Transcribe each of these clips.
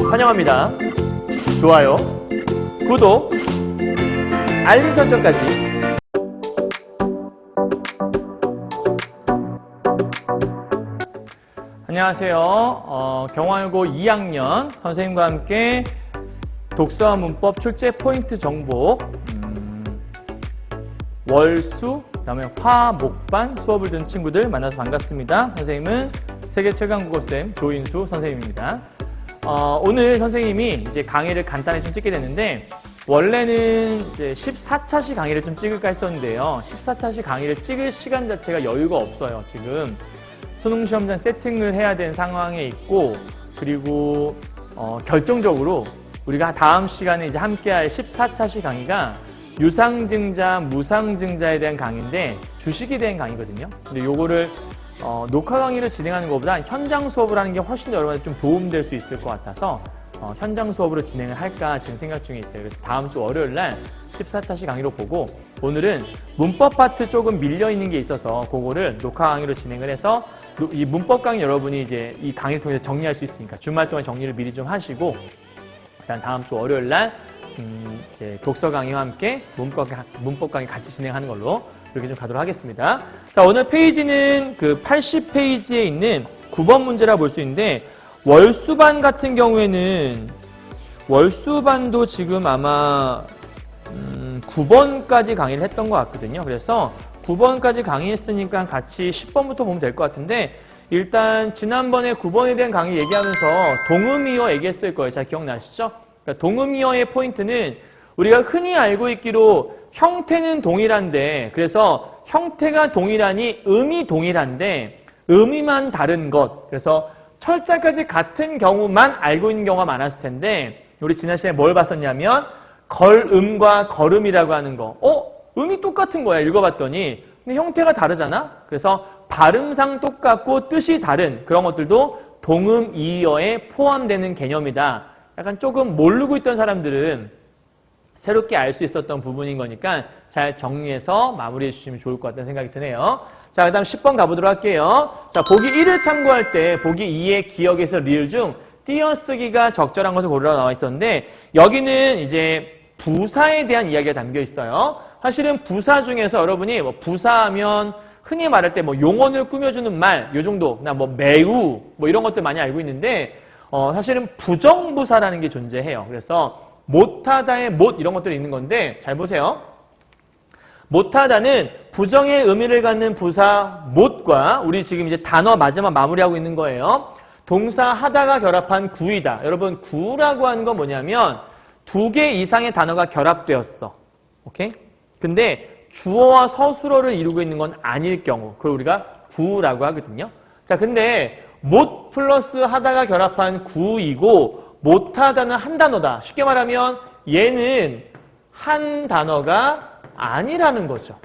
환영합니다. 좋아요, 구독, 알림 설정까지. 안녕하세요. 경화여고 2학년 선생님과 함께 독서와 문법 출제 포인트 정보 월수, 그다음에 화, 목반 수업을 듣는 친구들 만나서 반갑습니다. 선생님은 세계 최강 국어쌤 조인수 선생님입니다. 오늘 선생님이 이제 강의를 간단히 좀 찍게 됐는데, 원래는 이제 14차시 강의를 좀 찍을까 했었는데요. 14차시 강의를 찍을 시간 자체가 여유가 없어요. 지금 수능 시험장 세팅을 해야 되는 상황에 있고, 그리고 결정적으로 우리가 다음 시간에 이제 함께할 14차시 강의가 유상증자, 무상증자에 대한 강의인데 주식에 대한 강의거든요. 근데 요거를 녹화 강의를 진행하는 것보다 현장 수업을 하는 게 훨씬 더 여러분한테 좀 도움될 수 있을 것 같아서 현장 수업으로 진행을 할까 지금 생각 중에 있어요. 그래서 다음 주 월요일 날 14차시 강의로 보고, 오늘은 문법 파트 조금 밀려있는 게 있어서 그거를 녹화 강의로 진행을 해서 이 문법 강의 여러분이 이제 이 강의를 통해서 정리할 수 있으니까 주말 동안 정리를 미리 좀 하시고, 일단 다음 주 월요일 날 이제 독서 강의와 함께 문법 강의 같이 진행하는 걸로 이렇게 좀 가도록 하겠습니다. 자, 오늘 페이지는 그 80페이지에 있는 9번 문제라 볼 수 있는데, 월수반 같은 경우에는 월수반도 지금 아마 9번까지 강의를 했던 것 같거든요. 그래서 9번까지 강의했으니까 같이 10번부터 보면 될 것 같은데, 일단 지난번에 9번에 대한 강의 얘기하면서 동음이어 얘기했을 거예요. 잘 기억나시죠? 그러니까 동음이어의 포인트는 우리가 흔히 알고 있기로 형태는 동일한데, 그래서 형태가 동일하니 음이 동일한데 의미만 다른 것, 그래서 철자까지 같은 경우만 알고 있는 경우가 많았을 텐데, 우리 지난 시간에 뭘 봤었냐면 걸음과 걸음이라고 하는 거. 음이 똑같은 거야. 읽어봤더니. 근데 형태가 다르잖아. 그래서 발음상 똑같고 뜻이 다른 그런 것들도 동음이어에 포함되는 개념이다. 약간 조금 모르고 있던 사람들은 새롭게 알 수 있었던 부분인 거니까 잘 정리해서 마무리해 주시면 좋을 것 같다는 생각이 드네요. 자, 그 다음 10번 가보도록 할게요. 자, 보기 1을 참고할 때 보기 2의 기억에서 리을 중 띄어쓰기가 적절한 것을 고르라고 나와 있었는데, 여기는 이제 부사에 대한 이야기가 담겨 있어요. 사실은 부사 중에서 여러분이 뭐 부사하면 흔히 말할 때 뭐 용언을 꾸며주는 말, 요 정도, 그냥 뭐 매우, 뭐 이런 것들 많이 알고 있는데, 사실은 부정부사라는 게 존재해요. 그래서 못하다의 못, 이런 것들이 있는 건데, 잘 보세요. 못하다는 부정의 의미를 갖는 부사 못과 우리 지금 이제 단어 마지막 마무리하고 있는 거예요. 동사 하다가 결합한 구이다. 여러분, 구라고 하는 건 뭐냐면 2개 이상의 단어가 결합되었어. 오케이? 근데 주어와 서술어를 이루고 있는 건 아닐 경우, 그걸 우리가 구라고 하거든요. 자, 근데 못 플러스 하다가 결합한 구이고 못하다는 한 단어다. 쉽게 말하면 얘는 한 단어가 아니라는 거죠.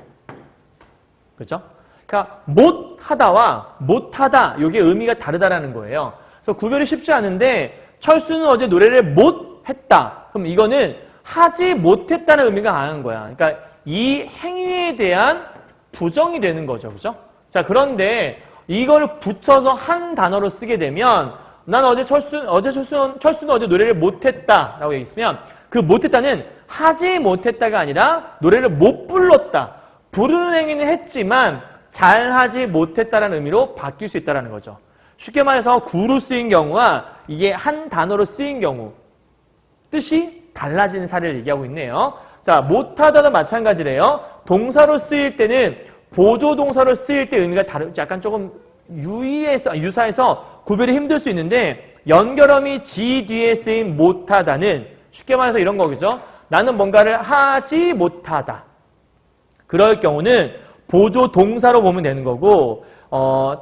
그렇죠? 그러니까 못하다와 못하다, 이게 의미가 다르다라는 거예요. 그래서 구별이 쉽지 않은데, 철수는 어제 노래를 못했다. 그럼 이거는 하지 못했다는 의미가 강한 거야. 그러니까 이 행위에 대한 부정이 되는 거죠. 그죠? 자, 그런데 이걸 붙여서 한 단어로 쓰게 되면, 난 철수는 어제 노래를 못했다 라고 얘기했으면, 그 못했다는 하지 못했다가 아니라 노래를 못 불렀다. 부르는 행위는 했지만 잘하지 못했다라는 의미로 바뀔 수 있다는 거죠. 쉽게 말해서 구로 쓰인 경우와 이게 한 단어로 쓰인 경우 뜻이 달라지는 사례를 얘기하고 있네요. 자, 못하다도 마찬가지래요. 동사로 쓰일 때는 보조동사로 쓰일 때 의미가 약간 조금 유사해서 구별이 힘들 수 있는데, 연결어미 지 뒤에 쓰인 못하다는 쉽게 말해서 이런 거겠죠. 나는 뭔가를 하지 못하다. 그럴 경우는 보조동사로 보면 되는 거고,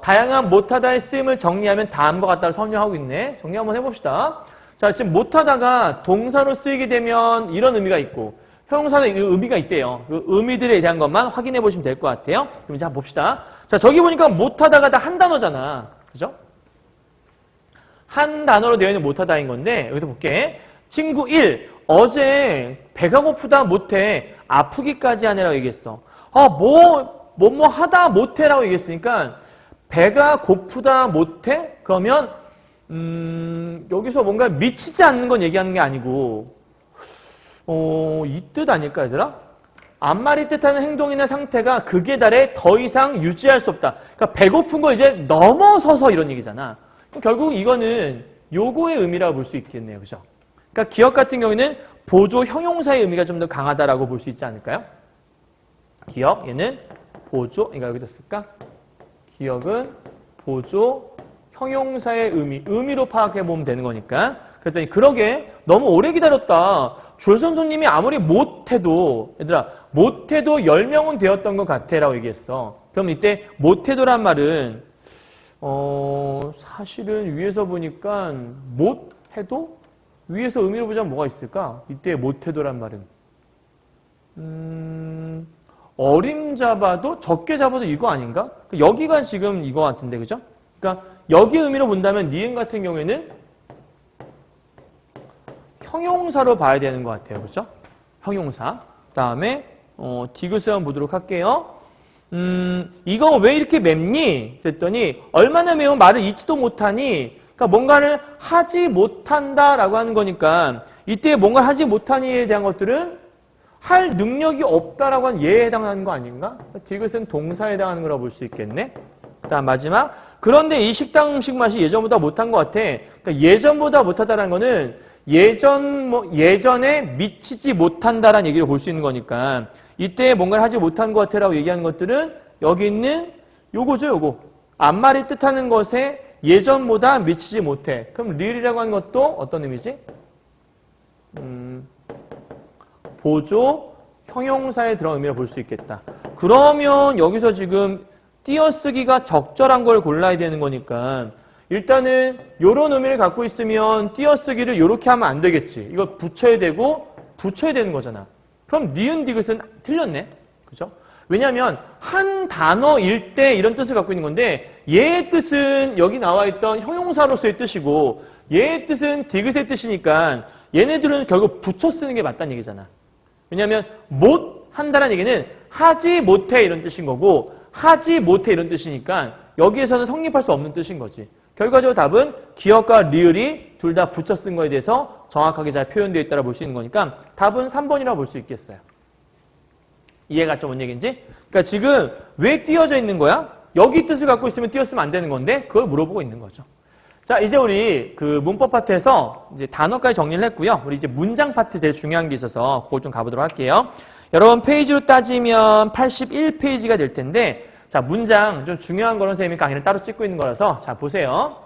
다양한 못하다의 쓰임을 정리하면 다음과 같다고 설명하고 있네. 정리 한번 해봅시다. 자, 지금 못하다가 동사로 쓰이게 되면 이런 의미가 있고, 형용사도 의미가 있대요. 그 의미들에 대한 것만 확인해 보시면 될 것 같아요. 그럼 이제 한번 봅시다. 자, 저기 보니까 못하다가 다 한 단어잖아. 그죠? 한 단어로 되어 있는 못하다인 건데, 여기서 볼게. 친구 1, 어제 배가 고프다 못해 아프기까지 하느라고 얘기했어. 뭐 하다 못해라고 얘기했으니까 배가 고프다 못해? 그러면 여기서 뭔가 미치지 않는 건 얘기하는 게 아니고 이 뜻 아닐까 얘들아? 앞말이 뜻하는 행동이나 상태가 극에 달해 더 이상 유지할 수 없다. 그러니까 배고픈 거 이제 넘어서서 이런 얘기잖아. 결국 이거는 요거의 의미라고 볼 수 있겠네요. 그죠? 그러니까 기억 같은 경우에는 보조 형용사의 의미가 좀 더 강하다라고 볼 수 있지 않을까요? 기억, 얘는 보조, 그러니까 여기다 쓸까? 기억은 보조 형용사의 의미로 파악해보면 되는 거니까. 그랬더니 그러게 너무 오래 기다렸다. 조선손님이 아무리 못해도 얘들아 못해도 10명은 되었던 것 같아 라고 얘기했어. 그럼 이때 못해도란 말은 사실은 위에서 보니까 못해도? 위에서 의미로 보자면 뭐가 있을까? 이때 못해도란 말은 어림 잡아도 적게 잡아도 이거 아닌가? 여기가 지금 이거 같은데 그죠? 그러니까 여기 의미로 본다면 니은 같은 경우에는 형용사로 봐야 되는 것 같아요. 그렇죠? 형용사. 다음에 디귿을 한번 보도록 할게요. 이거 왜 이렇게 맵니? 그랬더니 얼마나 매운 말을 잊지도 못하니? 그러니까 뭔가를 하지 못한다라고 하는 거니까 이때 뭔가를 하지 못하니에 대한 것들은 할 능력이 없다라고 하는 예에 해당하는 거 아닌가? 디귿은 동사에 해당하는 거라고 볼 수 있겠네. 그다음 마지막. 그런데 이 식당 음식 맛이 예전보다 못한 것 같아. 그러니까 예전보다 못하다라는 거는 예전에 미치지 못한다라는 얘기를 볼 수 있는 거니까 이때 뭔가를 하지 못한 것 같아라고 얘기하는 것들은 여기 있는 요거죠, 요거. 앞말이 뜻하는 것에 예전보다 미치지 못해. 그럼 real이라고 하는 것도 어떤 의미지? 보조 형용사에 들어간 의미를 볼 수 있겠다. 그러면 여기서 지금 띄어쓰기가 적절한 걸 골라야 되는 거니까 일단은 이런 의미를 갖고 있으면 띄어쓰기를 이렇게 하면 안 되겠지. 이거 붙여야 되고 붙여야 되는 거잖아. 그럼 니은 디귿은 틀렸네. 그죠? 왜냐하면 한 단어일 때 이런 뜻을 갖고 있는 건데 얘의 뜻은 여기 나와 있던 형용사로서의 뜻이고 얘의 뜻은 디귿의 뜻이니까 얘네들은 결국 붙여 쓰는 게 맞다는 얘기잖아. 왜냐하면 못 한다는 얘기는 하지 못해 이런 뜻인 거고 하지 못해 이런 뜻이니까 여기에서는 성립할 수 없는 뜻인 거지. 결과적으로 답은 기억과 리을이 둘 다 붙여 쓴 거에 대해서 정확하게 잘 표현되어 있다고 볼 수 있는 거니까 답은 3번이라고 볼 수 있겠어요. 이해가 좀 뭔 얘기인지? 그러니까 지금 왜 띄어져 있는 거야? 여기 뜻을 갖고 있으면 띄었으면 안 되는 건데 그걸 물어보고 있는 거죠. 자, 이제 우리 그 문법 파트에서 이제 단어까지 정리를 했고요. 우리 이제 문장 파트 제일 중요한 게 있어서 그걸 좀 가보도록 할게요. 여러분 페이지로 따지면 81페이지가 될 텐데 자, 문장 좀 중요한 거는 선생님이 강의를 따로 찍고 있는 거라서 자, 보세요.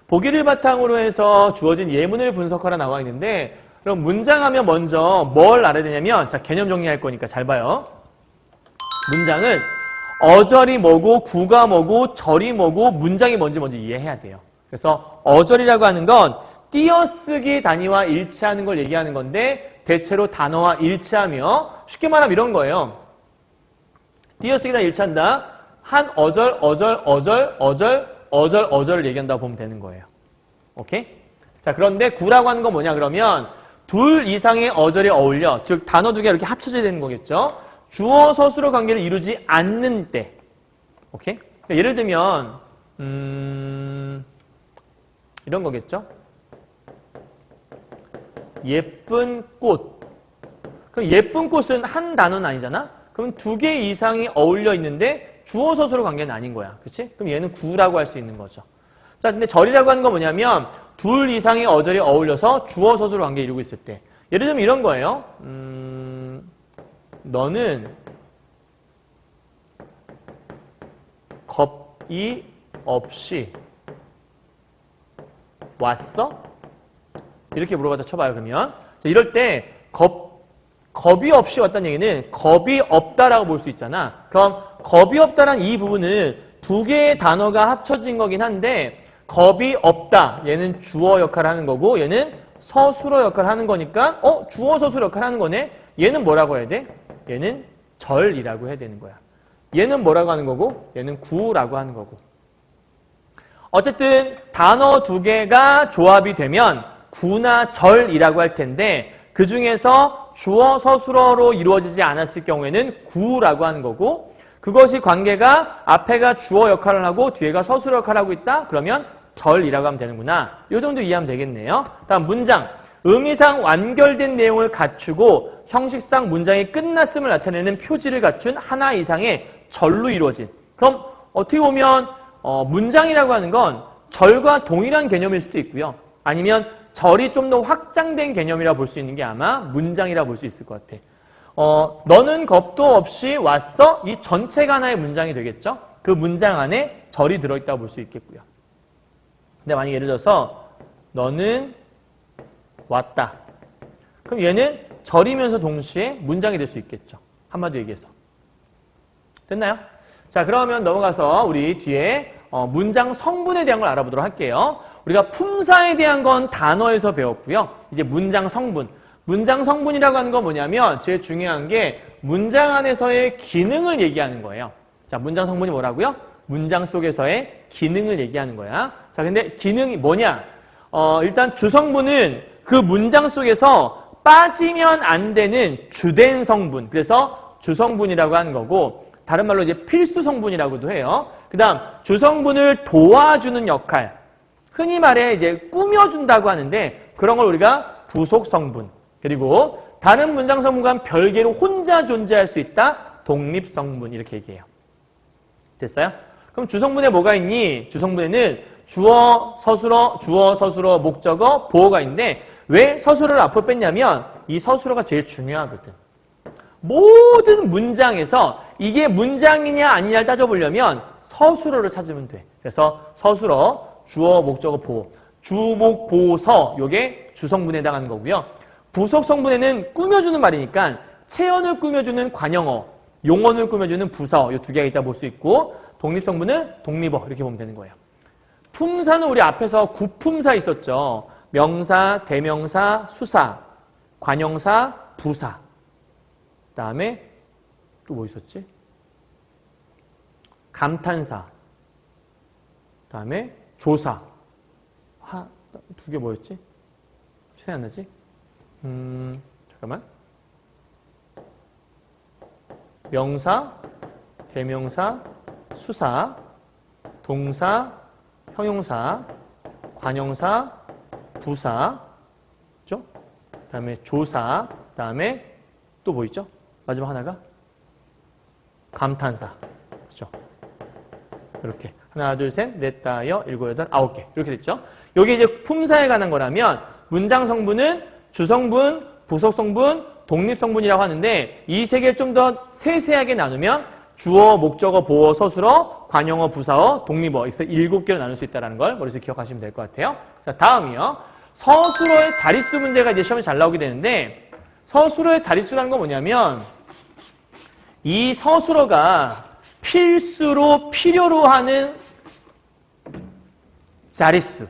보기를 바탕으로 해서 주어진 예문을 분석하라 나와 있는데 그럼 문장하면 먼저 뭘 알아야 되냐면 자, 개념 정리할 거니까 잘 봐요. 문장은 어절이 뭐고 구가 뭐고 절이 뭐고 문장이 뭔지 먼저 이해해야 돼요. 그래서 어절이라고 하는 건 띄어쓰기 단위와 일치하는 걸 얘기하는 건데 대체로 단어와 일치하며 쉽게 말하면 이런 거예요. 띄어쓰기 단위 일치한다. 한 어절을 얘기한다고 보면 되는 거예요. 오케이? 자, 그런데 구라고 하는 건 뭐냐 그러면 둘 이상의 어절이 어울려. 즉 단어 두 개가 이렇게 합쳐져야 되는 거겠죠. 주어 서술어 관계를 이루지 않는 때. 오케이? 그러니까 예를 들면 이런 거겠죠. 예쁜 꽃. 그럼 예쁜 꽃은 한 단어는 아니잖아. 그럼 두 개 이상이 어울려 있는데 주어 서술어 관계는 아닌 거야. 그렇지? 그럼 얘는 구라고 할 수 있는 거죠. 자, 근데 절이라고 하는 건 뭐냐면 둘 이상의 어절이 어울려서 주어 서술어 관계를 이루고 있을 때. 예를 들면 이런 거예요. 너는 겁이 없이 왔어? 이렇게 물어봤다 쳐봐요. 그러면 자, 이럴 때 겁이 없이 왔다는 얘기는 겁이 없다라고 볼 수 있잖아. 그럼 겁이 없다라는 이 부분은 두 개의 단어가 합쳐진 거긴 한데 겁이 없다. 얘는 주어 역할을 하는 거고 얘는 서술어 역할을 하는 거니까 주어 서술어 역할을 하는 거네. 얘는 뭐라고 해야 돼? 얘는 절이라고 해야 되는 거야. 얘는 뭐라고 하는 거고 얘는 구라고 하는 거고. 어쨌든 단어 두 개가 조합이 되면 구나 절이라고 할 텐데 그 중에서 주어 서술어로 이루어지지 않았을 경우에는 구라고 하는 거고 그것이 관계가 앞에가 주어 역할을 하고 뒤에가 서술어 역할을 하고 있다? 그러면 절이라고 하면 되는구나. 이 정도 이해하면 되겠네요. 다음 문장. 의미상 완결된 내용을 갖추고 형식상 문장이 끝났음을 나타내는 표지를 갖춘 하나 이상의 절로 이루어진. 그럼 어떻게 보면 문장이라고 하는 건 절과 동일한 개념일 수도 있고요. 아니면 절이 좀 더 확장된 개념이라 볼 수 있는 게 아마 문장이라 볼 수 있을 것 같아. 너는 겁도 없이 왔어? 이 전체가 하나의 문장이 되겠죠? 그 문장 안에 절이 들어있다고 볼 수 있겠고요. 근데 만약 예를 들어서 너는 왔다. 그럼 얘는 절이면서 동시에 문장이 될 수 있겠죠. 한마디로 얘기해서. 됐나요? 자, 그러면 넘어가서 우리 뒤에 문장 성분에 대한 걸 알아보도록 할게요. 우리가 품사에 대한 건 단어에서 배웠고요. 이제 문장 성분. 문장 성분이라고 하는 건 뭐냐면 제일 중요한 게 문장 안에서의 기능을 얘기하는 거예요. 자, 문장 성분이 뭐라고요? 문장 속에서의 기능을 얘기하는 거야. 자, 근데 기능이 뭐냐? 일단 주성분은 그 문장 속에서 빠지면 안 되는 주된 성분. 그래서 주성분이라고 하는 거고, 다른 말로 이제 필수 성분이라고도 해요. 그 다음, 주성분을 도와주는 역할. 흔히 말해 이제 꾸며준다고 하는데, 그런 걸 우리가 부속 성분. 그리고 다른 문장 성분과 별개로 혼자 존재할 수 있다. 독립 성분. 이렇게 얘기해요. 됐어요? 그럼 주성분에 뭐가 있니? 주성분에는 주어, 서술어, 목적어, 보어가 있는데 왜 서술어를 앞으로 뺐냐면 이 서술어가 제일 중요하거든. 모든 문장에서 이게 문장이냐 아니냐를 따져보려면 서술어를 찾으면 돼. 그래서 서술어, 주어, 목적어, 보어. 주목, 보서 요게 주성분에 해당하는 거고요. 부속 성분에는 꾸며주는 말이니까 체언을 꾸며주는 관형어, 용언을 꾸며주는 부사어 이 두 개가 있다 볼 수 있고 독립 성분은 독립어 이렇게 보면 되는 거예요. 품사는 우리 앞에서 구품사 있었죠. 명사, 대명사, 수사, 관형사, 부사. 그다음에 또 뭐 있었지? 감탄사. 그다음에 조사. 두 개 뭐였지? 생각 안 나지? 잠깐만. 명사, 대명사, 수사, 동사, 형용사, 관형사, 부사, 그죠? 그다음에 조사, 그다음에 또 뭐 있죠? 마지막 하나가 감탄사, 그죠? 이렇게 하나, 둘, 셋, 넷, 다, 일곱, 여덟, 아홉 개 이렇게 됐죠? 여기 이제 품사에 관한 거라면 문장 성분은 주성분, 부속 성분, 독립 성분이라고 하는데 이 세 개를 좀 더 세세하게 나누면 주어, 목적어, 보어, 서술어, 관형어, 부사어, 독립어 이렇게 7개로 나눌 수 있다는 걸 머릿속에 기억하시면 될 것 같아요. 자, 다음이요. 서술어의 자릿수 문제가 이제 시험에 잘 나오게 되는데 서술어의 자릿수라는 건 뭐냐면 이 서술어가 필수로 필요로 하는 자릿수.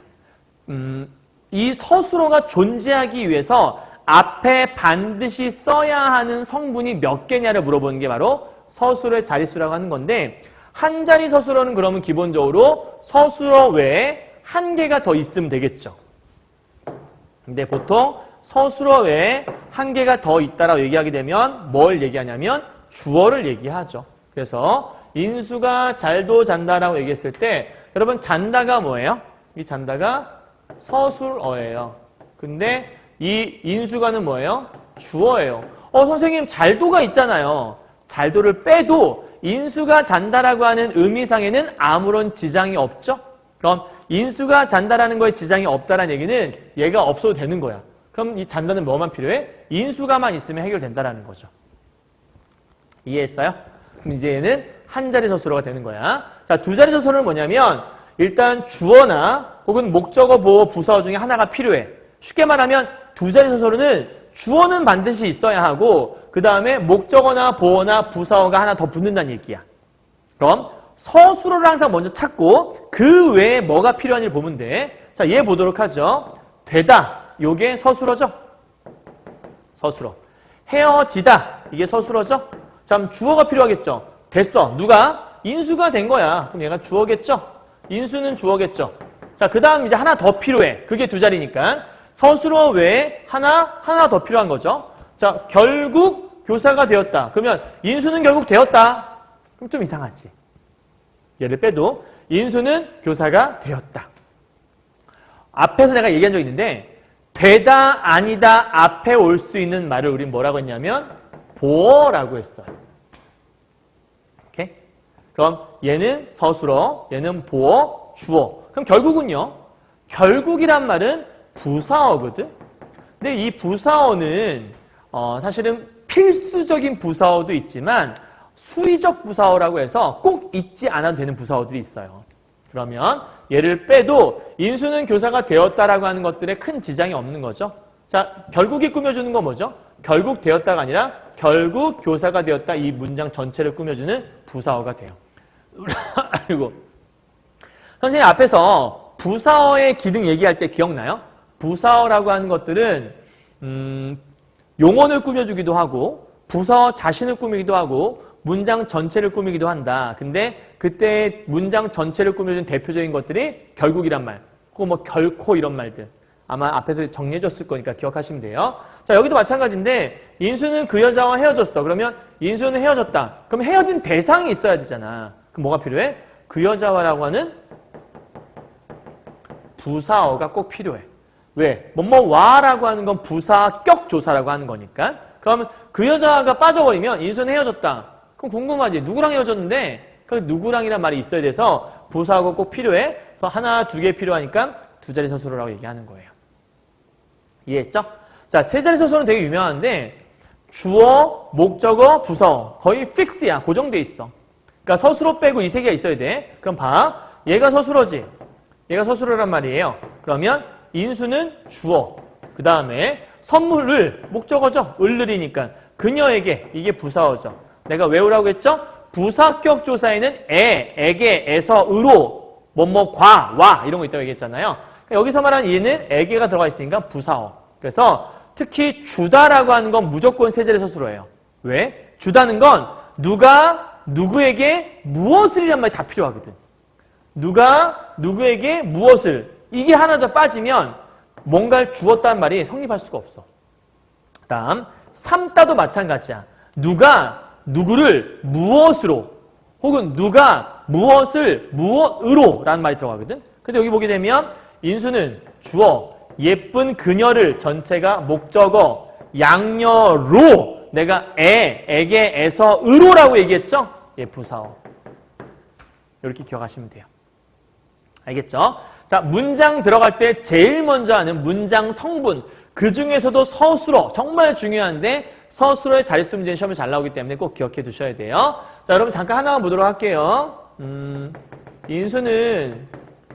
이 서술어가 존재하기 위해서 앞에 반드시 써야 하는 성분이 몇 개냐를 물어보는 게 바로 서술어의 자릿수라고 하는 건데 한 자리 서술어는 그러면 기본적으로 서술어 외에 한 개가 더 있으면 되겠죠. 근데 보통 서술어 외에 한 개가 더 있다라고 얘기하게 되면 뭘 얘기하냐면 주어를 얘기하죠. 그래서 인수가 잘도 잔다라고 얘기했을 때 여러분 잔다가 뭐예요? 이 잔다가 서술어예요. 근데 이 인수가는 뭐예요? 주어예요. 선생님 잘도가 있잖아요. 잘도를 빼도 인수가 잔다라고 하는 의미상에는 아무런 지장이 없죠? 그럼 인수가 잔다라는 거에 지장이 없다라는 얘기는 얘가 없어도 되는 거야. 그럼 이 잔다는 뭐만 필요해? 인수가만 있으면 해결된다라는 거죠. 이해했어요? 그럼 이제 얘는 한 자리 서술어가 되는 거야. 자, 두 자리 서술어는 뭐냐면 일단 주어나 혹은 목적어, 보어, 부사어 중에 하나가 필요해. 쉽게 말하면 두 자리 서술어는 주어는 반드시 있어야 하고 그 다음에 목적어나 보어나 부사어가 하나 더 붙는다는 얘기야. 그럼 서술어를 항상 먼저 찾고 그 외에 뭐가 필요한지를 보면 돼. 자, 얘 보도록 하죠. 되다. 요게 서술어죠. 서술어. 헤어지다. 이게 서술어죠. 자, 그럼 주어가 필요하겠죠. 됐어. 누가? 인수가 된 거야. 그럼 얘가 주어겠죠. 인수는 주어겠죠. 자, 그 다음 이제 하나 더 필요해. 그게 두 자리니까. 서술어 외에 하나 더 필요한 거죠. 자, 결국 교사가 되었다. 그러면 인수는 결국 되었다. 그럼 좀 이상하지. 얘를 빼도 인수는 교사가 되었다. 앞에서 내가 얘기한 적 있는데 되다 아니다 앞에 올 수 있는 말을 우린 뭐라고 했냐면 보어라고 했어요. 오케이? 그럼 얘는 서술어, 얘는 보어, 주어. 그럼 결국은요. 결국이란 말은 부사어거든. 근데 이 부사어는 사실은 필수적인 부사어도 있지만 수리적 부사어라고 해서 꼭 잊지 않아도 되는 부사어들이 있어요. 그러면 얘를 빼도 인수는 교사가 되었다라고 하는 것들에 큰 지장이 없는 거죠. 자, 결국이 꾸며주는 건 뭐죠? 결국 되었다가 아니라 결국 교사가 되었다 이 문장 전체를 꾸며주는 부사어가 돼요. 그리고 선생님 앞에서 부사어의 기능 얘기할 때 기억나요? 부사어라고 하는 것들은 용언을 꾸며주기도 하고 부사어 자신을 꾸미기도 하고 문장 전체를 꾸미기도 한다. 근데 그때 문장 전체를 꾸며준 대표적인 것들이 결국이란 말, 혹은 뭐 결코 이런 말들. 아마 앞에서 정리해줬을 거니까 기억하시면 돼요. 자, 여기도 마찬가지인데 인수는 그 여자와 헤어졌어. 그러면 인수는 헤어졌다. 그럼 헤어진 대상이 있어야 되잖아. 그럼 뭐가 필요해? 그 여자와라고 하는 부사어가 꼭 필요해. 왜? 뭐뭐와라고 하는 건 부사격 조사라고 하는 거니까. 그러면 그 여자가 빠져버리면 인수는 헤어졌다. 그럼 궁금하지. 누구랑 헤어졌는데 그 누구랑이란 말이 있어야 돼서 부사어가 꼭 필요해. 그래서 하나, 두 개 필요하니까 두 자리 서술어라고 얘기하는 거예요. 이해했죠? 자, 세 자리 서술어는 되게 유명한데 주어, 목적어, 부사어 거의 픽스야. 고정돼 있어. 그러니까 서술어 빼고 이 세 개가 있어야 돼. 그럼 봐. 얘가 서술어지. 얘가 서술어란 말이에요. 그러면 인수는 주어. 그 다음에 선물을 목적어죠. 을르리니까 그녀에게 이게 부사어죠. 내가 외우라고 했죠? 부사격 조사에는 에게, 에서, 으로, 뭐뭐, 과, 와 이런 거 있다고 얘기했잖아요. 그러니까 여기서 말하는 얘는 에게가 들어가 있으니까 부사어. 그래서 특히 주다라고 하는 건 무조건 세 자리 서술어예요. 왜? 주다는 건 누가 누구에게 무엇을 이란 말이 다 필요하거든. 누가 누구에게 무엇을 이게 하나 더 빠지면 뭔가를 주었다는 말이 성립할 수가 없어. 다음 삼다도 마찬가지야. 누가 누구를 무엇으로 혹은 누가 무엇을 무엇으로 라는 말이 들어가거든. 근데 여기 보게 되면 인수는 주어, 예쁜 그녀를 전체가 목적어, 양녀로 내가 에게, 에서, 으로라고 얘기했죠? 예, 부사어. 이렇게 기억하시면 돼요. 알겠죠? 자, 문장 들어갈 때 제일 먼저 하는 문장 성분. 그 중에서도 서술어. 정말 중요한데 서술어의 자릿수 문제는 시험에 잘 나오기 때문에 꼭 기억해 두셔야 돼요. 자, 여러분 잠깐 하나만 보도록 할게요. 인수는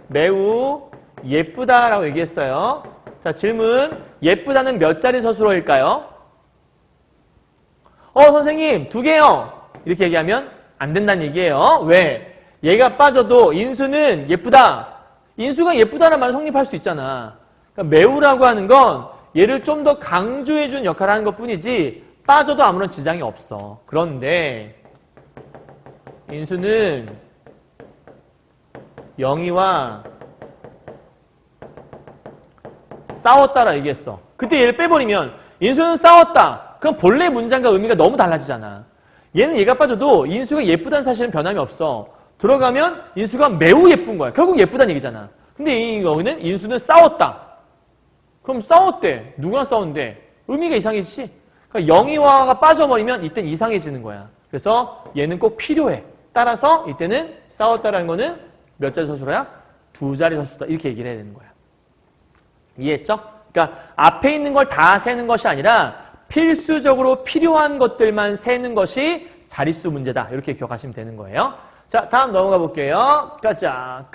매우 예쁘다라고 얘기했어요. 자, 질문. 예쁘다는 몇 자리 서술어일까요? 선생님, 2개요. 이렇게 얘기하면 안 된다는 얘기예요. 왜? 얘가 빠져도 인수는 예쁘다. 인수가 예쁘다는 말은 성립할 수 있잖아. 그러니까 매우라고 하는 건 얘를 좀 더 강조해준 역할을 하는 것 뿐이지 빠져도 아무런 지장이 없어. 그런데 인수는 영희와 싸웠다라 얘기했어. 그때 얘를 빼버리면 인수는 싸웠다. 그럼 본래 문장과 의미가 너무 달라지잖아. 얘는 얘가 빠져도 인수가 예쁘다는 사실은 변함이 없어. 들어가면 인수가 매우 예쁜 거야. 결국 예쁘다는 얘기잖아. 근데 여기는 인수는 싸웠다. 그럼 싸웠대. 누구랑 싸웠는데? 의미가 이상해지지? 그러니까 영희와가 빠져버리면 이때는 이상해지는 거야. 그래서 얘는 꼭 필요해. 따라서 이때는 싸웠다라는 거는 몇 자리 서술어야? 2자리 서술어다. 이렇게 얘기를 해야 되는 거야. 이해했죠? 그러니까 앞에 있는 걸 다 세는 것이 아니라 필수적으로 필요한 것들만 세는 것이 자릿수 문제다. 이렇게 기억하시면 되는 거예요. 자, 다음 넘어가 볼게요. 가자.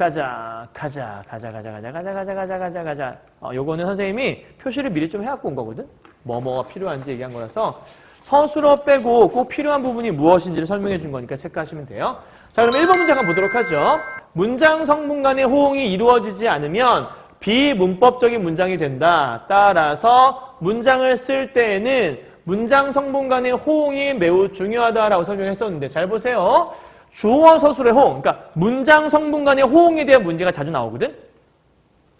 요거는 선생님이 표시를 미리 좀 해갖고 온 거거든? 뭐가 필요한지 얘기한 거라서 서술어 빼고 꼭 필요한 부분이 무엇인지를 설명해 준 거니까 체크하시면 돼요. 자, 그럼 1번 문제 한번 보도록 하죠. 문장 성분 간의 호응이 이루어지지 않으면 비문법적인 문장이 된다. 따라서 문장을 쓸 때에는 문장 성분 간의 호응이 매우 중요하다라고 설명했었는데 잘 보세요. 주어 서술의 호응, 그러니까 문장 성분 간의 호응에 대한 문제가 자주 나오거든?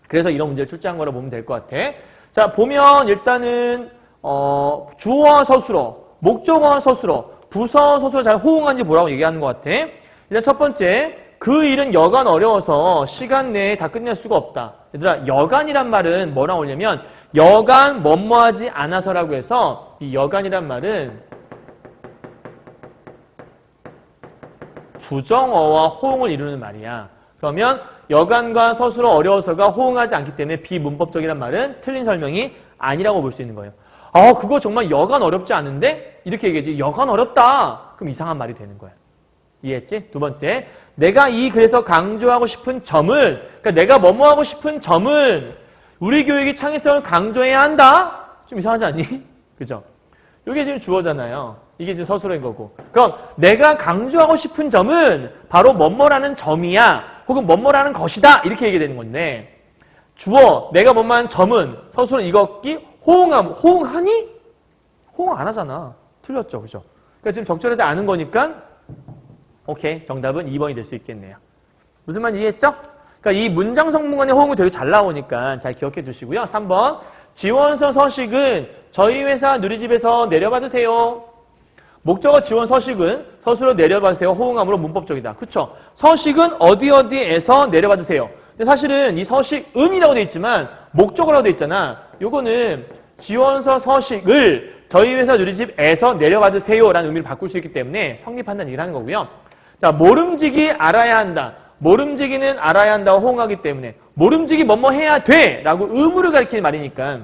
그래서 이런 문제를 출제한 거라 보면 될 것 같아. 자, 보면 일단은 주어와 서술어, 목적어와 서술어, 부사어 서술어 잘 호응한지 뭐라고 얘기하는 것 같아. 일단 첫 번째, 그 일은 여간 어려워서 시간 내에 다 끝낼 수가 없다. 얘들아, 여간이란 말은 뭐랑 오냐면 여간 뭐뭐하지 않아서라고 해서 이 여간이란 말은 부정어와 호응을 이루는 말이야. 그러면 여간과 서술어 어려워서가 호응하지 않기 때문에 비문법적이란 말은 틀린 설명이 아니라고 볼 수 있는 거예요. 그거 정말 여간 어렵지 않은데? 이렇게 얘기하지. 여간 어렵다. 그럼 이상한 말이 되는 거야. 이해했지? 두 번째, 내가 이 글에서 강조하고 싶은 점은, 그러니까 내가 뭐뭐 하고 싶은 점은 우리 교육이 창의성을 강조해야 한다? 좀 이상하지 않니? 그죠? 이게 지금 주어잖아요. 이게 지금 서술어인 거고. 그럼 내가 강조하고 싶은 점은 바로 뭐뭐라는 점이야. 혹은 뭐뭐라는 것이다. 이렇게 얘기되는 건데 주어, 내가 뭐뭐한 점은 서술어 이것기 호응하니? 호응 안 하잖아. 틀렸죠. 그죠? 그러니까 지금 적절하지 않은 거니까 오케이. 정답은 2번이 될 수 있겠네요. 무슨 말인지 이해했죠? 그러니까 이 문장 성분간의 호응이 되게 잘 나오니까 잘 기억해 주시고요. 3번. 지원서 서식은 저희 회사 누리집에서 내려받으세요. 목적어 지원 서식은 서술어 내려받으세요. 호응함으로 문법적이다. 그쵸? 서식은 어디에서 내려받으세요. 근데 사실은 이 서식은이라고 돼 있지만 목적어라고 돼 있잖아. 요거는 지원서 서식을 저희 회사 누리집에서 내려받으세요 라는 의미를 바꿀 수 있기 때문에 성립한다는 얘기를 하는 거고요. 자, 모름지기 알아야 한다. 모름지기는 알아야 한다고 호응하기 때문에 모름지기 뭐뭐 해야 돼 라고 의무를 가리키는 말이니까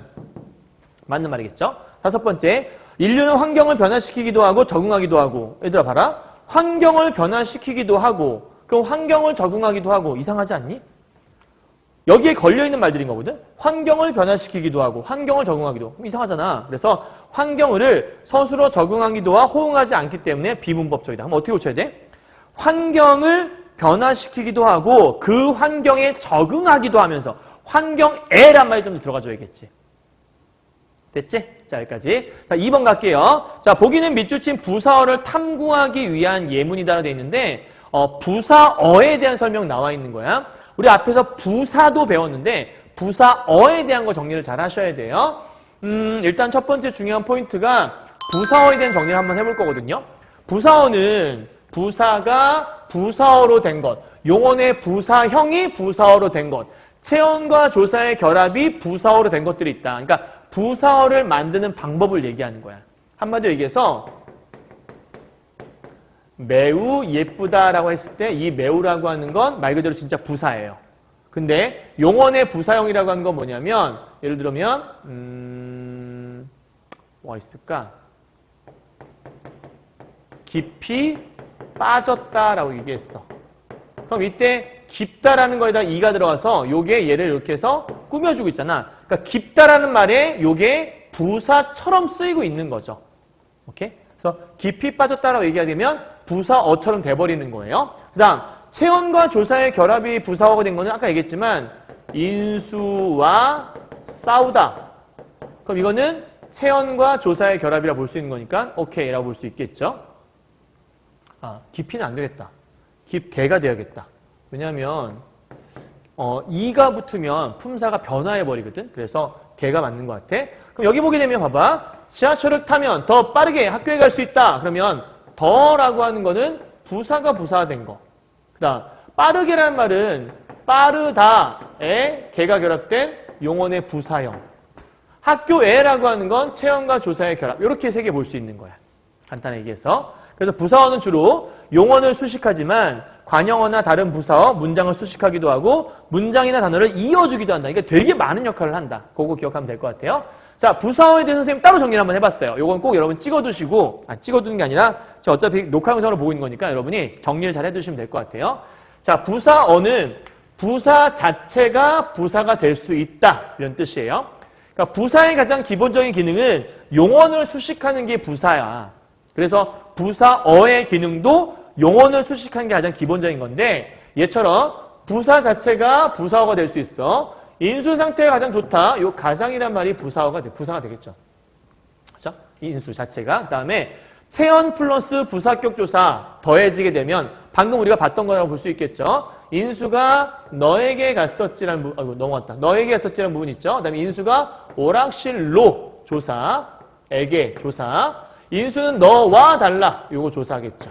맞는 말이겠죠. 다섯 번째, 인류는 환경을 변화시키기도 하고 적응하기도 하고. 얘들아 봐라. 환경을 변화시키기도 하고 그럼 환경을 적응하기도 하고. 이상하지 않니? 여기에 걸려있는 말들인 거거든. 환경을 변화시키기도 하고 환경을 적응하기도. 그럼 이상하잖아. 그래서 환경을 서술어 적응하기도와 호응하지 않기 때문에 비문법적이다. 그럼 어떻게 고쳐야 돼? 환경을 변화시키기도 하고 그 환경에 적응하기도 하면서 환경에란 말이 좀 들어가줘야겠지. 됐지? 자, 여기까지. 자, 2번 갈게요. 자, 보기는 밑줄 친 부사어를 탐구하기 위한 예문이다라고 되어 있는데 부사어에 대한 설명 나와 있는 거야. 우리 앞에서 부사도 배웠는데 부사어에 대한 거 정리를 잘 하셔야 돼요. 일단 첫 번째 중요한 포인트가 부사어에 대한 정리를 한번 해볼 거거든요. 부사어는 부사가 부사어로 된 것, 용언의 부사형이 부사어로 된 것, 체언과 조사의 결합이 부사어로 된 것들이 있다. 그러니까 부사어를 만드는 방법을 얘기하는 거야. 한마디로 얘기해서 매우 예쁘다라고 했을 때 이 매우라고 하는 건 말 그대로 진짜 부사예요. 근데 용언의 부사형이라고 하는 건 뭐냐면 예를 들면 뭐가 있을까? 깊이 빠졌다라고 얘기했어. 그럼 이때 깊다라는 거에다 이가 들어가서 요게 얘를 이렇게 해서 꾸며주고 있잖아. 그러니까 깊다라는 말에 요게 부사처럼 쓰이고 있는 거죠. 오케이? 그래서 깊이 빠졌다라고 얘기하게 되면 부사어처럼 돼버리는 거예요. 그 다음 체언과 조사의 결합이 부사어가 된 거는 아까 얘기했지만 인수와 싸우다. 그럼 이거는 체언과 조사의 결합이라고 볼 수 있는 거니까 오케이라고 볼 수 있겠죠. 깊이는 안 되겠다. 개가 돼야겠다. 왜냐하면 이가 붙으면 품사가 변화해버리거든. 그래서 개가 맞는 것 같아. 그럼 여기 보게 되면 봐봐. 지하철을 타면 더 빠르게 학교에 갈 수 있다. 그러면 더라고 하는 거는 부사가 부사된 거. 그 다음 빠르게라는 말은 빠르다에 개가 결합된 용언의 부사형. 학교에라고 하는 건 체언과 조사의 결합. 이렇게 세 개 볼 수 있는 거야. 간단하게 얘기해서. 그래서 부사어는 주로 용언을 수식하지만 관형어나 다른 부사어, 문장을 수식하기도 하고 문장이나 단어를 이어주기도 한다. 이게 되게 많은 역할을 한다. 그거 기억하면 될 것 같아요. 자, 부사어에 대해서 선생님 따로 정리를 한번 해봤어요. 요건 꼭 여러분 찍어두시고, 찍어두는 게 아니라 제가 어차피 녹화 영상으로 보고 있는 거니까 여러분이 정리를 잘 해두시면 될 것 같아요. 자, 부사어는 부사 자체가 부사가 될 수 있다. 이런 뜻이에요. 그러니까 부사의 가장 기본적인 기능은 용언을 수식하는 게 부사야. 그래서 부사어의 기능도 용언을 수식하는 게 가장 기본적인 건데 얘처럼 부사 자체가 부사어가 될 수 있어. 인수 상태가 가장 좋다. 요 가장이란 말이 부사가 되겠죠. 그렇죠? 인수 자체가. 그다음에 체언 플러스 부사격 조사 더해지게 되면 방금 우리가 봤던 거라고 볼 수 있겠죠. 인수가 너에게 갔었지라는 부분, 아이고 넘어갔다. 너에게 갔었지라는 부분 있죠. 그다음에 인수가 오락실로 조사에게 조사. 인수는 너와 달라. 요거 조사하겠죠.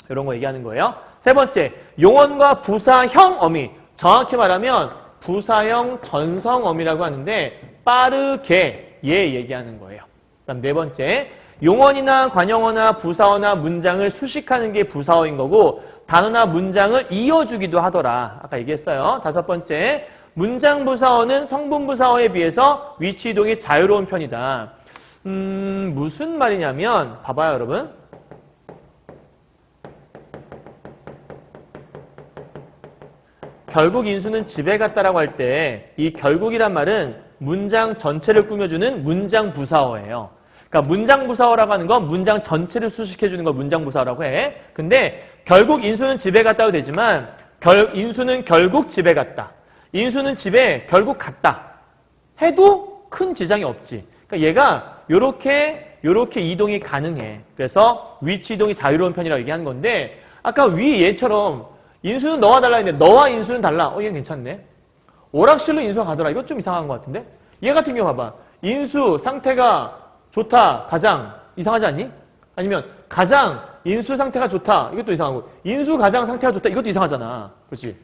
이런 거 얘기하는 거예요. 세 번째, 용언과 부사형 어미. 정확히 말하면 부사형 전성어미라고 하는데 빠르게 얘 얘기하는 거예요. 그다음 네 번째, 용언이나 관용어나 부사어나 문장을 수식하는 게 부사어인 거고 단어나 문장을 이어주기도 하더라. 아까 얘기했어요. 다섯 번째, 문장 부사어는 성분 부사어에 비해서 위치 이동이 자유로운 편이다. 무슨 말이냐면 봐봐요, 여러분. 결국 인수는 집에 갔다라고 할 때 이 결국이란 말은 문장 전체를 꾸며주는 문장 부사어예요. 그러니까 문장 부사어라고 하는 건 문장 전체를 수식해주는 걸 문장 부사어라고 해. 근데 결국 인수는 집에 갔다도 되지만 인수는 결국 집에 갔다. 인수는 집에 결국 갔다. 해도 큰 지장이 없지. 그러니까 얘가 요렇게 이동이 가능해. 그래서 위치 이동이 자유로운 편이라고 얘기하는 건데 아까 위 얘처럼 인수는 너와 달라 했는데 너와 인수는 달라. 얘는 괜찮네. 오락실로 인수가 가더라. 이건 좀 이상한 것 같은데? 얘 같은 경우 봐봐. 인수 상태가 좋다. 가장 이상하지 않니? 아니면 가장 인수 상태가 좋다. 이것도 이상하고 인수 가장 상태가 좋다. 이것도 이상하잖아. 그렇지?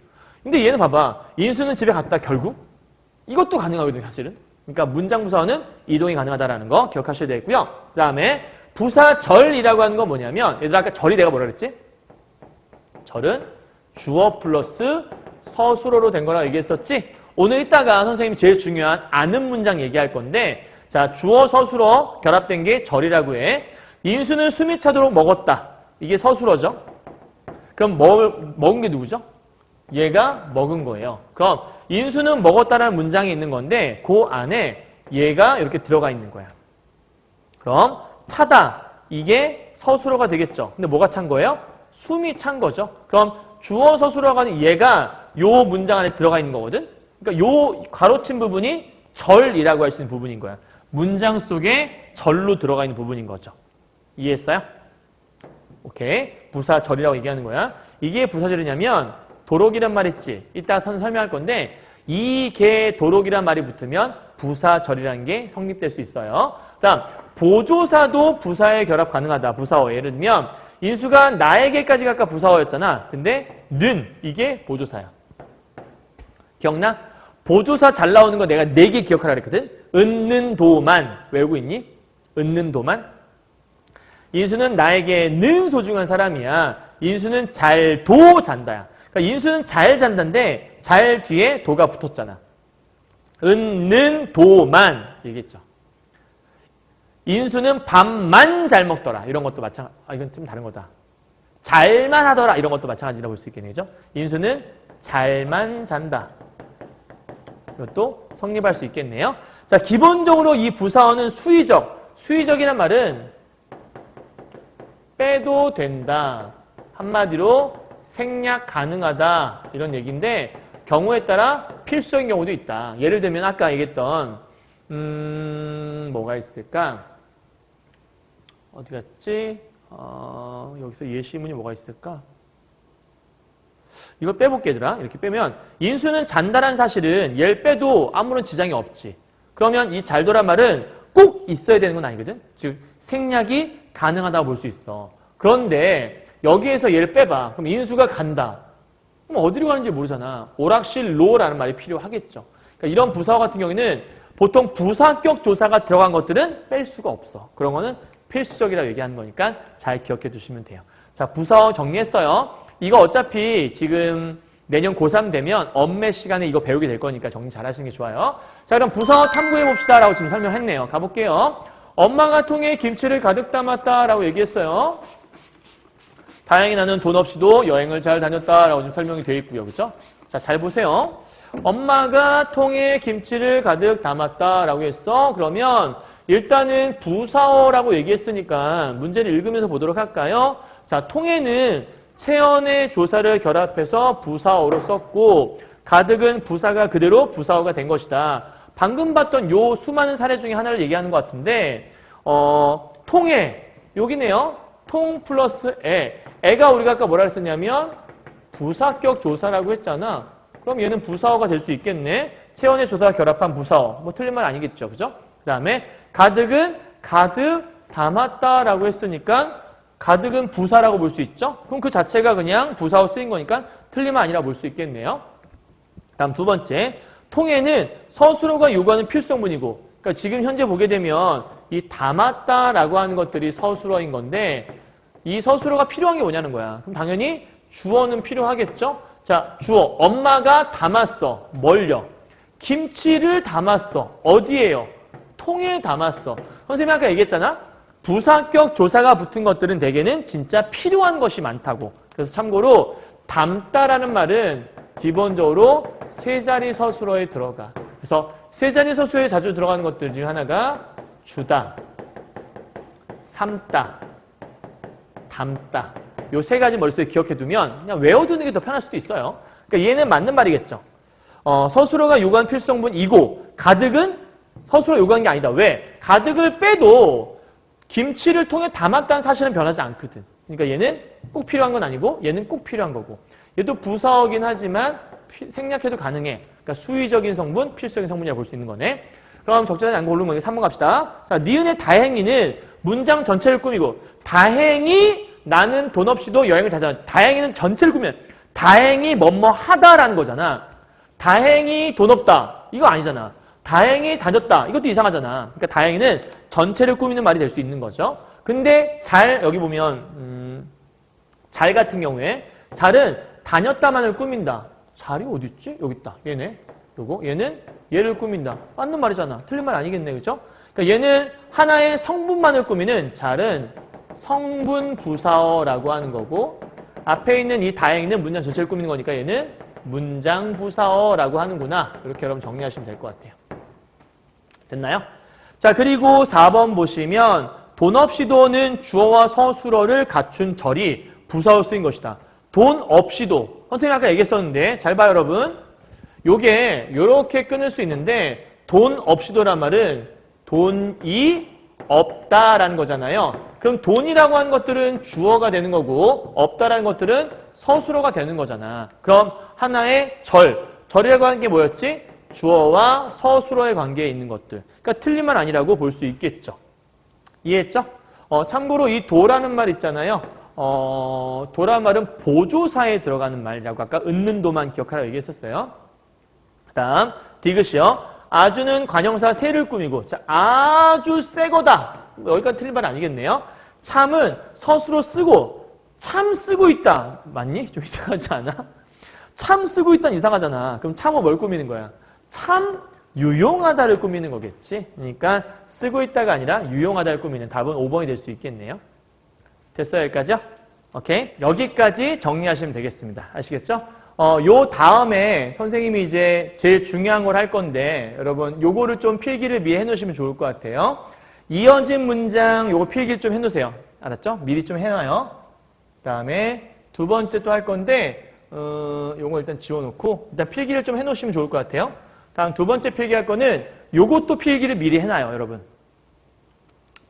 근데 얘는 봐봐. 인수는 집에 갔다. 결국? 이것도 가능하거든요. 사실은. 그러니까 문장 부사어는 이동이 가능하다라는 거 기억하셔야 되겠고요. 그 다음에 부사절이라고 하는 건 뭐냐면 얘들아 아까 절이 내가 뭐라 그랬지? 절은 주어 플러스 서술어로 된 거라고 얘기했었지? 오늘 이따가 선생님이 제일 중요한 아는 문장 얘기할 건데 자 주어 서술어 결합된 게 절이라고 해. 인수는 숨이 차도록 먹었다. 이게 서술어죠. 그럼 먹은 게 누구죠? 얘가 먹은 거예요. 그럼 인수는 먹었다라는 문장이 있는 건데 그 안에 얘가 이렇게 들어가 있는 거야. 그럼 차다. 이게 서술어가 되겠죠. 근데 뭐가 찬 거예요? 숨이 찬 거죠. 그럼 주어 서술어가 하는 얘가 요 문장 안에 들어가 있는 거거든. 그러니까 요 가로친 부분이 절이라고 할 수 있는 부분인 거야. 문장 속에 절로 들어가 있는 부분인 거죠. 이해했어요? 오케이. 부사절이라고 얘기하는 거야. 이게 부사절이냐면 도록이란 말 있지. 이따 설명할 건데 이게 도록이란 말이 붙으면 부사절이라는 게 성립될 수 있어요. 다음 보조사도 부사에 결합 가능하다. 부사어 예를 들면 인수가 나에게까지 아까 부사어였잖아. 근데 는 이게 보조사야. 기억나? 보조사 잘 나오는 거 내가 4개 기억하라 그랬거든. 은는 도만 외우고 있니? 은는 도만. 인수는 나에게는 소중한 사람이야. 인수는 잘도 잔다야. 그러니까 인수는 잘 잔다인데 잘 뒤에 도가 붙었잖아. 은는 도만 얘기했죠. 인수는 밥만 잘 먹더라. 이런 것도 이건 좀 다른 거다. 잘만 하더라. 이런 것도 마찬가지라 볼 수 있겠네요. 인수는 잘만 잔다. 이것도 성립할 수 있겠네요. 자, 기본적으로 이 부사어는 수의적. 수의적이란 말은 빼도 된다. 한마디로 생략 가능하다. 이런 얘기인데 경우에 따라 필수적인 경우도 있다. 예를 들면 아까 얘기했던 뭐가 있을까? 어디 갔지? 여기서 예시문이 뭐가 있을까? 이걸 빼볼게 얘들아. 이렇게 빼면 인수는 잔다란 사실은 얘를 빼도 아무런 지장이 없지. 그러면 이 잘도란 말은 꼭 있어야 되는 건 아니거든. 즉 생략이 가능하다고 볼 수 있어. 그런데 여기에서 얘를 빼봐. 그럼 인수가 간다. 그럼 어디로 가는지 모르잖아. 오락실로라는 말이 필요하겠죠. 그러니까 이런 부사어 같은 경우에는 보통 부사격 조사가 들어간 것들은 뺄 수가 없어. 그런 거는 필수적이라고 얘기하는 거니까 잘 기억해 두시면 돼요. 자, 부사어 정리했어요. 이거 어차피 지금 내년 고3 되면 엄매 시간에 이거 배우게 될 거니까 정리 잘 하시는 게 좋아요. 자, 그럼 부사어 탐구해 봅시다 라고 지금 설명했네요. 가볼게요. 엄마가 통에 김치를 가득 담았다 라고 얘기했어요. 다행히 나는 돈 없이도 여행을 잘 다녔다 라고 지금 설명이 되어 있고요. 그렇죠? 자, 잘 보세요. 엄마가 통에 김치를 가득 담았다 라고 했어. 그러면 일단은 부사어라고 얘기했으니까 문제를 읽으면서 보도록 할까요? 자, 통에는 체언의 조사를 결합해서 부사어로 썼고 가득은 부사가 그대로 부사어가 된 것이다. 방금 봤던 요 수많은 사례 중에 하나를 얘기하는 것 같은데 통에 여기네요. 통 플러스 애가 우리가 아까 뭐라 했었냐면 부사격 조사라고 했잖아. 그럼 얘는 부사어가 될 수 있겠네. 체언의 조사가 결합한 부사어. 뭐 틀린 말 아니겠죠. 그죠? 그 다음에 가득은 가득 담았다라고 했으니까 가득은 부사라고 볼 수 있죠? 그럼 그 자체가 그냥 부사로 쓰인 거니까 틀림은 아니라 볼 수 있겠네요. 다음 두 번째, 통에는 서술어가 요구하는 필수성분이고, 그러니까 지금 현재 보게 되면 이 담았다라고 하는 것들이 서술어인 건데 이 서술어가 필요한 게 뭐냐는 거야. 그럼 당연히 주어는 필요하겠죠? 자, 주어. 엄마가 담았어. 뭘요? 김치를 담았어. 어디에요? 통에 담았어. 선생님이 아까 얘기했잖아. 부사격 조사가 붙은 것들은 대개는 진짜 필요한 것이 많다고. 그래서 참고로 담다라는 말은 기본적으로 세 자리 서술어에 들어가. 그래서 세 자리 서술어에 자주 들어가는 것들 중에 하나가 주다, 삶다, 담다. 요 세 가지 머릿속에 기억해두면 그냥 외워두는 게 더 편할 수도 있어요. 그러니까 얘는 맞는 말이겠죠. 서술어가 요구한 필수성분이고 가득은 서술어 요구한 게 아니다. 왜? 가득을 빼도 김치를 통에 담았다는 사실은 변하지 않거든. 그러니까 얘는 꼭 필요한 건 아니고 얘는 꼭 필요한 거고. 얘도 부사어긴 하지만 생략해도 가능해. 그러니까 수의적인 성분, 필수적인 성분이라고 볼 수 있는 거네. 그럼 적절하지 않고 고르는 거니까 3번 갑시다. 자, 니은의 다행이는 문장 전체를 꾸미고 다행히 나는 돈 없이도 여행을 다녔다. 다행히는 전체를 꾸미면 다행히 뭐뭐 하다라는 거잖아. 다행히 돈 없다. 이거 아니잖아. 다행히 다녔다. 이것도 이상하잖아. 그러니까 다행히는 전체를 꾸미는 말이 될 수 있는 거죠. 근데 잘 여기 보면 잘 같은 경우에 잘은 다녔다만을 꾸민다. 잘이 어디 있지? 여기 있다. 얘네. 요거 얘는 얘를 꾸민다. 맞는 말이잖아. 틀린 말 아니겠네. 그죠? 그러니까 얘는 하나의 성분만을 꾸미는 잘은 성분 부사어라고 하는 거고 앞에 있는 이 다행히는 문장 전체를 꾸미는 거니까 얘는 문장 부사어라고 하는구나. 이렇게 여러분 정리하시면 될 것 같아요. 됐나요? 자, 그리고 4번 보시면 돈 없이도는 주어와 서술어를 갖춘 절이 부사어로 쓰인 것이다. 돈 없이도. 선생님 아까 얘기했었는데 잘 봐요 여러분. 요게 요렇게 끊을 수 있는데 돈 없이도란 말은 돈이 없다라는 거잖아요. 그럼 돈이라고 하는 것들은 주어가 되는 거고 없다라는 것들은 서술어가 되는 거잖아. 그럼 하나의 절이라고 하는 게 뭐였지? 주어와 서술어의 관계에 있는 것들. 그러니까 틀린 말 아니라고 볼 수 있겠죠. 이해했죠? 참고로 이 도라는 말 있잖아요. 도라는 말은 보조사에 들어가는 말이라고 아까 은는 도만 기억하라고 얘기했었어요. 다음 디귿이요. 아주는 관형사 새를 꾸미고 자, 아주 새 거다. 여기까지 틀린 말 아니겠네요. 참은 서술어 쓰고 참 쓰고 있다. 맞니? 좀 이상하지 않아? 참 쓰고 있다는 이상하잖아. 그럼 참어 뭘 꾸미는 거야? 참 유용하다를 꾸미는 거겠지. 그러니까 쓰고 있다가 아니라 유용하다를 꾸미는 답은 5번이 될 수 있겠네요. 됐어요? 여기까지요? 오케이. 여기까지 정리하시면 되겠습니다. 아시겠죠? 요 다음에 선생님이 이제 제일 중요한 걸 할 건데 여러분 요거를 좀 필기를 미리 해놓으시면 좋을 것 같아요. 이어진 문장 요거 필기를 좀 해놓으세요. 알았죠? 미리 좀 해놔요. 그 다음에 두 번째 또 할 건데 요거 일단 지워놓고 일단 필기를 좀 해놓으시면 좋을 것 같아요. 다음 두 번째 필기할 거는 요것도 필기를 미리 해놔요. 여러분.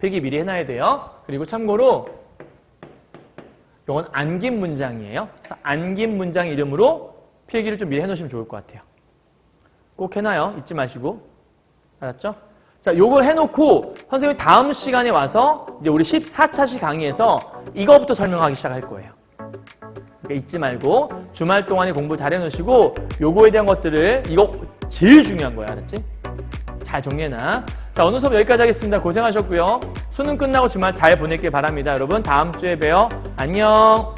필기 미리 해놔야 돼요. 그리고 참고로 요건 안긴 문장이에요. 그래서 안긴 문장 이름으로 필기를 좀 미리 해놓으시면 좋을 것 같아요. 꼭 해놔요. 잊지 마시고. 알았죠? 자, 요걸 해놓고 선생님이 다음 시간에 와서 이제 우리 14차시 강의에서 이거부터 설명하기 시작할 거예요. 그러니까 잊지 말고 주말 동안에 공부 잘 해놓으시고 요거에 대한 것들을 이거 제일 중요한 거야. 알았지? 잘 정리해놔. 자, 오늘 수업 여기까지 하겠습니다. 고생하셨고요. 수능 끝나고 주말 잘 보내길 바랍니다. 여러분 다음 주에 봬요. 안녕.